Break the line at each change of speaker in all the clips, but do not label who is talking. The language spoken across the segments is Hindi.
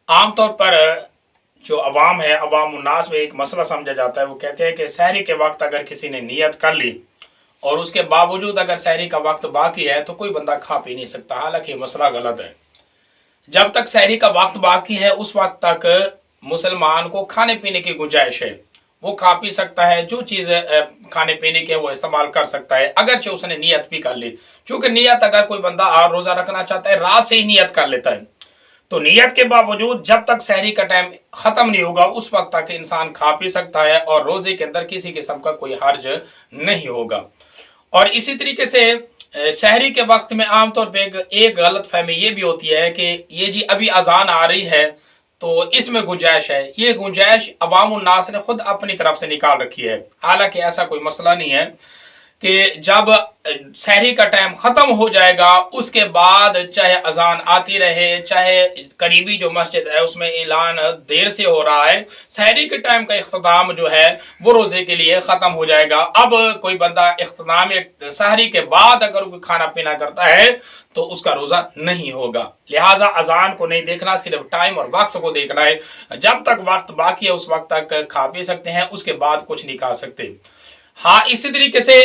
आमतौर पर जो अवाम है, अवाम उन्नास में एक मसला समझा जाता है। वो कहते हैं कि सहरी के वक्त अगर किसी ने नियत कर ली और उसके बावजूद अगर सहरी का वक्त बाकी है तो कोई बंदा खा पी नहीं सकता। हालांकि मसला गलत है। जब तक सहरी का वक्त बाकी है उस वक्त तक मुसलमान को खाने पीने की गुंजाइश है। वो खा पी सकता है, जो चीज़ खाने पीने के वो इस्तेमाल कर सकता है, अगरचे उसने नियत भी कर ली। क्योंकि नियत अगर कोई बंदा रोज़ा रखना चाहता है रात से ही नियत कर लेता है, तो नियत के बावजूद जब तक सहरी का टाइम खत्म नहीं होगा उस वक्त तक इंसान खा पी सकता है और रोजे के अंदर किसी किस्म का कोई हर्ज नहीं होगा। और इसी तरीके से सहरी के वक्त में आमतौर पर एक गलत फहमी ये भी होती है कि ये जी अभी अजान आ रही है तो इसमें गुंजाइश है। ये गुंजाइश अवाम उन्नास ने खुद अपनी तरफ से निकाल रखी है। हालांकि ऐसा कोई मसला नहीं है कि जब सहरी का टाइम ख़त्म हो जाएगा उसके बाद चाहे अजान आती रहे, चाहे करीबी जो मस्जिद है उसमें ऐलान देर से हो रहा है, सहरी के टाइम का इख्तिताम जो है वो रोज़े के लिए ख़त्म हो जाएगा। अब कोई बंदा इख्तिताम सहरी के बाद अगर कोई खाना पीना करता है तो उसका रोज़ा नहीं होगा। लिहाजा अजान को नहीं देखना, सिर्फ टाइम और वक्त को देखना है। जब तक वक्त बाकी है उस वक्त तक खा पी सकते हैं, उसके बाद कुछ नहीं खा सकते। हाँ, इसी तरीके से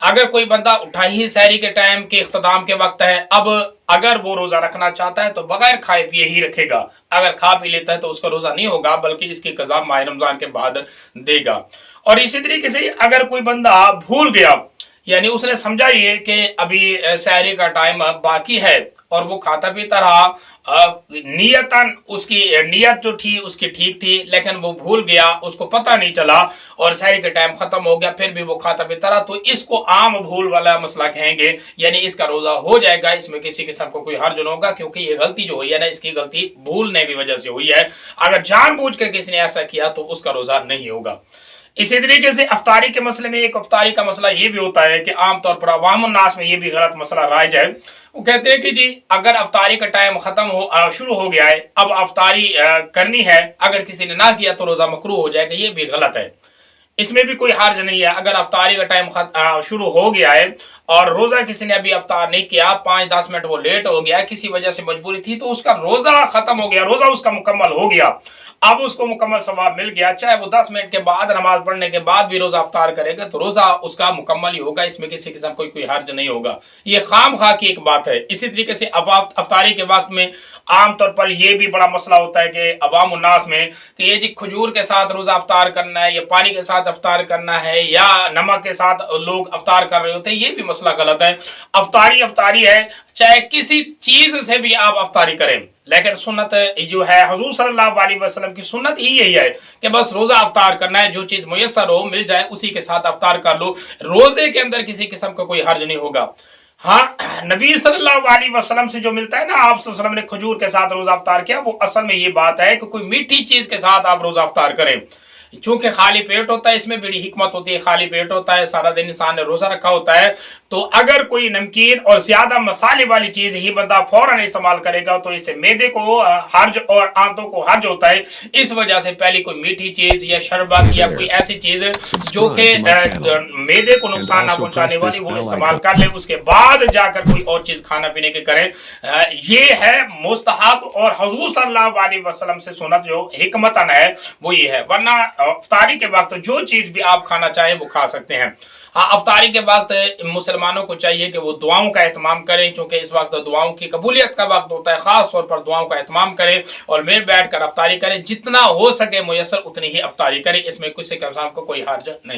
अगर कोई बंदा उठा ही सहरी के टाइम के इख्तिताम के वक्त है, अब अगर वो रोज़ा रखना चाहता है तो बगैर खाए पिए ही रखेगा। अगर खा पी लेता है तो उसका रोज़ा नहीं होगा, बल्कि इसकी कज़ा माह रमज़ान के बाद देगा। और इसी तरीके से अगर कोई बंदा भूल गया, यानी उसने समझा ये कि अभी सहरी का टाइम बाकी है और वो खाता पीता रहा, नियतन उसकी नियत जो थी उसकी ठीक थी, लेकिन वो भूल गया, उसको पता नहीं चला और सहरी का टाइम खत्म हो गया, फिर भी वो खाता पीता रहा, तो इसको आम भूल वाला मसला कहेंगे। यानी इसका रोज़ा हो जाएगा, इसमें किसी किस्म को कोई हर्ज नहीं होगा, क्योंकि ये गलती जो हुई है ना, इसकी गलती भूलने की वजह से हुई है। अगर जानबूझ के किसी ने ऐसा किया तो उसका रोज़ा नहीं होगा। इसी तरीके से अफ्तारी के मसले में एक अफ्तारी का मसला ये भी होता है कि आमतौर पर अवाम उन्नास में ये भी गलत मसला राइज है। वो कहते हैं कि जी अगर अफ्तारी का टाइम खत्म हो शुरू हो गया है, अब अफ्तारी करनी है, अगर किसी ने ना किया तो रोज़ा मकरूह हो जाएगा। ये भी गलत है, इसमें भी कोई हर्ज नहीं है। अगर अफ्तारी का टाइम शुरू हो गया है और रोज़ा किसी ने अभी अफ्तार नहीं किया, 5-10 मिनट वो लेट हो गया, किसी वजह से मजबूरी थी, तो उसका रोज़ा ख़त्म हो गया, रोज़ा उसका मुकम्मल हो गया, अब उसको मुकम्मल सवाब मिल गया। चाहे वो 10 मिनट के बाद नमाज पढ़ने के बाद भी रोज़ा अफ्तार करेगा तो रोज़ा उसका मुकम्मल ही होगा, इसमें किसी किस्म कोई हर्ज नहीं होगा। ये खाम खा की एक बात है। इसी तरीके से अब अफ्तारी के वक्त में आमतौर पर यह भी बड़ा मसला होता है कि अवाम उन्नास में कि ये जी खजूर के साथ रोज़ा अफ्तार करना है या पानी के साथ अफ्तार करना है या नमक के साथ लोग अफ्तार कर रहे होते हैं, ये भी मसला गलत है। अफ्तारी अफ्तारी है, चाहे किसी चीज़ से भी आप अफ्तारी करें, लेकिन सुन्नत जो है हुजूर सल्लल्लाहु अलैहि वसल्लम की सुन्नत ही यही है कि बस रोज़ा अफ्तार करना है, जो चीज़ मुयस्सर हो मिल जाए उसी के साथ अफ्तार कर लो। रोज़े के अंदर किसी किस्म का कोई हर्ज नहीं होगा। हाँ, नबी सल्लल्लाहु अलैहि वसल्लम से जो मिलता है ना, आप सल्लल्लाहु अलैहि वसल्लम ने खजूर के साथ रोज़ा अफ्तार किया, वो असल में ये बात है कि कोई मीठी चीज़ के साथ आप रोज़ा अफ्तार करें। चूंकि खाली पेट होता है, इसमें बड़ी हिकमत होती है, खाली पेट होता है, सारा दिन इंसान ने रोज़ा रखा होता है, तो अगर कोई नमकीन और ज़्यादा मसाले वाली चीज़ ही बंदा फ़ौरन इस्तेमाल करेगा तो इससे मैदे को हर्ज और आंतों को हर्ज होता है। इस वजह से पहले कोई मीठी चीज़ या शरबत या कोई ऐसी चीज़ जो कि मैदे को नुकसान ना पहुँचाने वाली वो इस्तेमाल कर ले, उसके बाद जाकर कोई और चीज़ खाना पीने की करें। ये है मुस्तहब और हुजूर सल्लल्लाहु अलैहि वसल्लम से सुन्नत जो हिकमतन है वो ये है। वरना अफ्तारी के वक्त जो चीज़ भी आप खाना चाहें वो खा सकते हैं। हाँ, अफ्तारी के वक्त मुसलमानों को चाहिए कि वो दुआओं का एहतमाम करें, क्योंकि इस वक्त दुआओं की कबूलियत का वक्त होता है। ख़ास तौर पर दुआओं का एहतमाम करें और मिल बैठ कर अफ्तारी करें, जितना हो सके मुयस्सर उतनी ही अफ्तारी करें, इसमें किसी किस्म का कोई हर्ज नहीं।